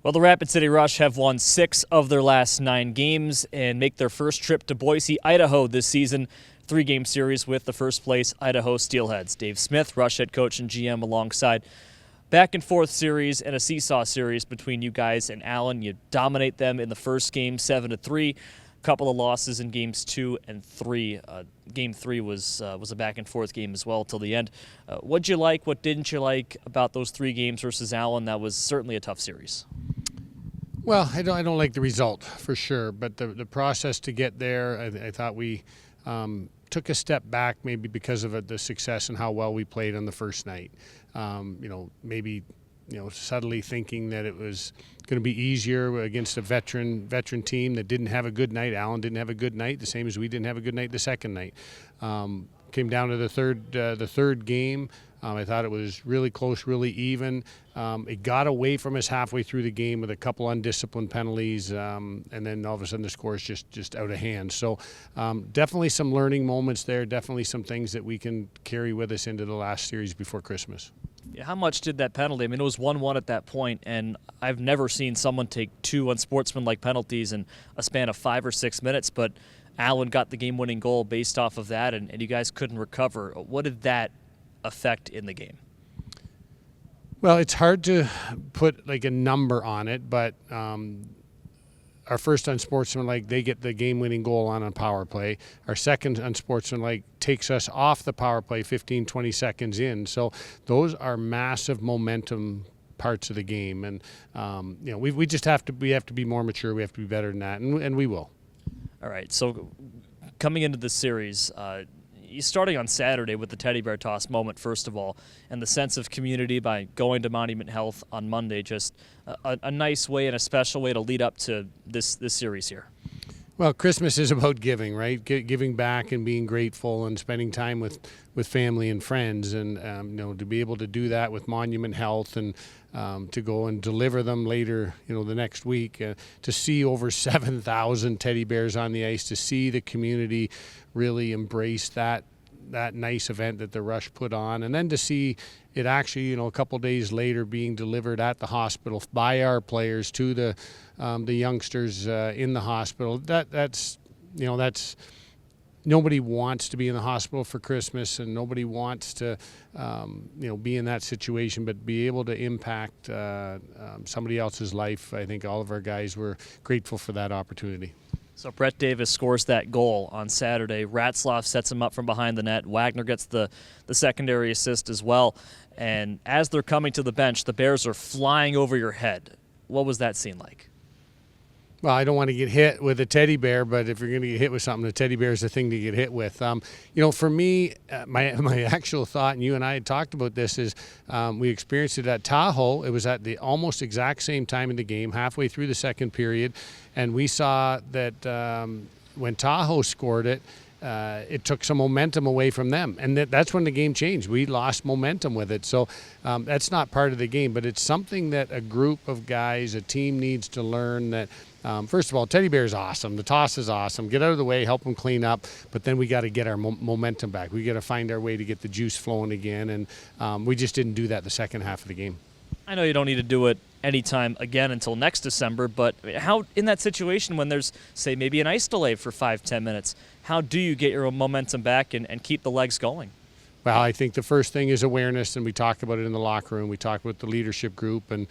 Well, the Rapid City Rush have won 6 of their last 9 games and make their first trip to Boise, Idaho this season. 3-game series with the first place Idaho Steelheads. Dave Smith, Rush head coach and GM, alongside. Back and forth series and a seesaw series between you guys and Allen. You dominate them in the first game 7-3. Couple of losses in games 2 and 3. Game 3 was a back and forth game as well till the end. What'd you like? What didn't you like about those 3 games versus Allen? That was certainly a tough series. Well, I don't like the result for sure, but the process to get there, I thought we took a step back maybe because of the success and how well we played on the first night. Maybe subtly thinking that it was going to be easier against a veteran team that didn't have a good night. Allen didn't have a good night, the same as we didn't have a good night the second night. Came down to the third game. I thought it was really close, really even. It got away from us halfway through the game with a couple undisciplined penalties, and then all of a sudden the score is just out of hand. So definitely some learning moments there, definitely some things that we can carry with us into the last series before Christmas. How much did that penalty? I mean, it was 1-1 at that point, and I've never seen someone take 2 unsportsmanlike penalties in a span of 5 or 6 minutes, but Allen got the game-winning goal based off of that, and you guys couldn't recover. What did that affect in the game? Well, it's hard to put like a number on it, but our first unsportsmanlike, they get the game-winning goal on a power play. Our second unsportsmanlike takes us off the power play 15, 20 seconds in. So those are massive momentum parts of the game, and we just have to be more mature. We have to be better than that, and we will. All right. So coming into the series, you're starting on Saturday with the teddy bear toss moment, first of all, and the sense of community by going to Monument Health on Monday, just a nice way and a special way to lead up to this series here. Well, Christmas is about giving, right? Giving back and being grateful and spending time with family and friends, and to be able to do that with Monument Health and to go and deliver them later, the next week, to see over 7,000 teddy bears on the ice, to see the community really embrace that nice event that the Rush put on, and then to see it actually, a couple days later being delivered at the hospital by our players to the youngsters in the hospital. That's nobody wants to be in the hospital for Christmas, and nobody wants to be in that situation, but be able to impact somebody else's life. I think all of our guys were grateful for that opportunity. So Brett Davis scores that goal on Saturday. Ratzlaff sets him up from behind the net. Wagner gets the secondary assist as well. And as they're coming to the bench, the Bears are flying over your head. What was that scene like? Well, I don't want to get hit with a teddy bear, but if you're going to get hit with something, a teddy bear is the thing to get hit with. For me, my actual thought, and you and I had talked about this, is we experienced it at Tahoe. It was at the almost exact same time in the game, halfway through the second period, and we saw that when Tahoe scored it, it took some momentum away from them, and that's when the game changed. We lost momentum with it, so that's not part of the game, but it's something that a group of guys, a team needs to learn that. First of all, teddy bear is awesome. The toss is awesome. Get out of the way, help them clean up. But then we got to get our momentum back. We got to find our way to get the juice flowing again. And we just didn't do that the second half of the game. I know you don't need to do it anytime again until next December, but how, in that situation when there's, say, maybe an ice delay for 5-10 minutes, how do you get your momentum back and keep the legs going? Well, I think the first thing is awareness, and we talked about it in the locker room. We talked with the leadership group, and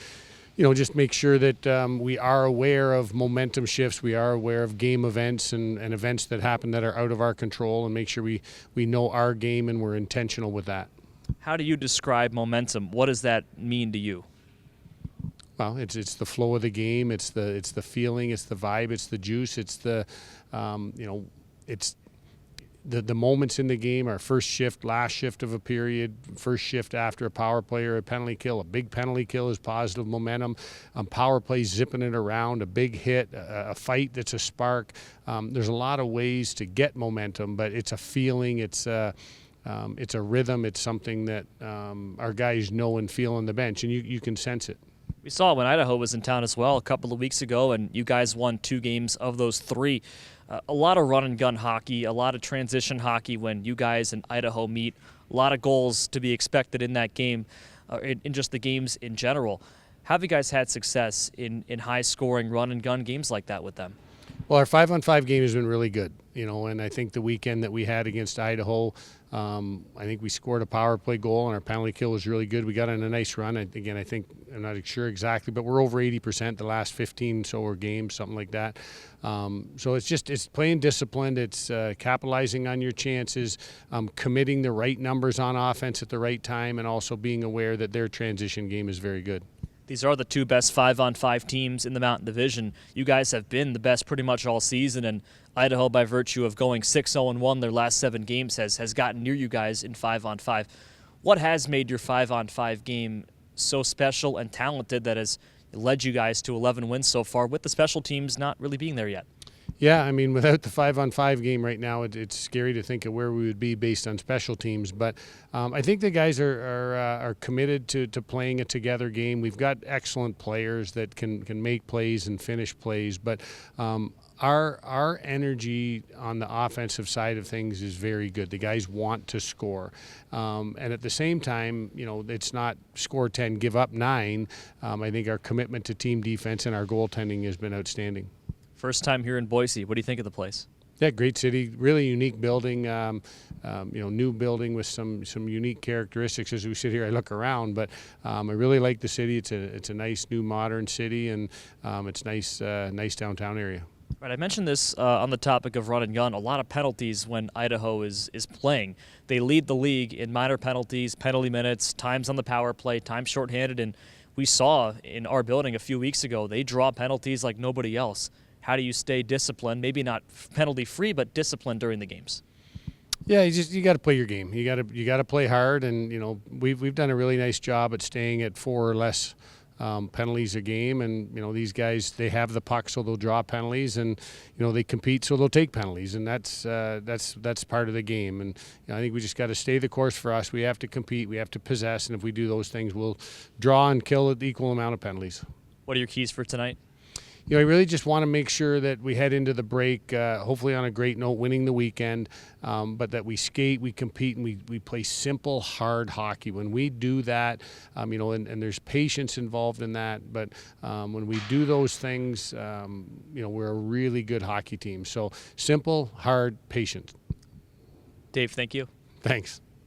just make sure that we are aware of momentum shifts. We are aware of game events and events that happen that are out of our control, and make sure we know our game and we're intentional with that. How do you describe momentum? What does that mean to you? Well, it's the flow of the game. It's the feeling. It's the vibe. It's the juice. It's the it's the moments in the game, our first shift, last shift of a period, first shift after a power play or a penalty kill. A big penalty kill is positive momentum. Power play zipping it around, a big hit, a fight that's a spark. There's a lot of ways to get momentum, but it's a feeling. It's a rhythm. It's something that our guys know and feel on the bench, and you can sense it. We saw it when Idaho was in town as well a couple of weeks ago, and you guys won 2 games of those 3. A lot of run-and-gun hockey, a lot of transition hockey when you guys and Idaho meet. A lot of goals to be expected in that game, in just the games in general. How have you guys had success in high-scoring run-and-gun games like that with them? Well, our 5-on-5 game has been really good, and I think the weekend that we had against Idaho, I think we scored a power play goal and our penalty kill was really good. We got on a nice run. Again, I think, I'm not sure exactly, but we're over 80% the last 15 or games, something like that. So it's playing disciplined. It's capitalizing on your chances, committing the right numbers on offense at the right time, and also being aware that their transition game is very good. These are the two best 5-on-5 teams in the Mountain Division. You guys have been the best pretty much all season, and Idaho, by virtue of going 6-0-1 their last 7 games, has gotten near you guys in 5-on-5. What has made your 5-on-5 game so special and talented that has led you guys to 11 wins so far, with the special teams not really being there yet? Yeah, I mean, without the 5-on-5 game right now, it's scary to think of where we would be based on special teams. But I think the guys are committed to playing a together game. We've got excellent players that can make plays and finish plays. But our energy on the offensive side of things is very good. The guys want to score. And at the same time, it's not score 10, give up 9. I think our commitment to team defense and our goaltending has been outstanding. First time here in Boise. What do you think of the place? Yeah, great city, really unique building. New building with some unique characteristics. As we sit here, I look around, but I really like the city. It's a nice new modern city, and it's nice downtown area. Right, I mentioned this on the topic of run and gun. A lot of penalties when Idaho is playing. They lead the league in minor penalties, penalty minutes, times on the power play, time shorthanded, and we saw in our building a few weeks ago they draw penalties like nobody else. How do you stay disciplined? Maybe not penalty-free, but disciplined during the games. Yeah, you got to play your game. You got to play hard, and we've done a really nice job at staying at 4 or less penalties a game. And these guys, they have the puck, so they'll draw penalties, and they compete, so they'll take penalties, and that's part of the game. And I think we just got to stay the course for us. We have to compete, we have to possess, and if we do those things, we'll draw and kill an equal amount of penalties. What are your keys for tonight? I really just want to make sure that we head into the break, hopefully on a great note, winning the weekend, but that we skate, we compete, and we play simple, hard hockey. When we do that, and there's patience involved in that, but when we do those things, we're a really good hockey team. So simple, hard, patient. Dave, thank you. Thanks.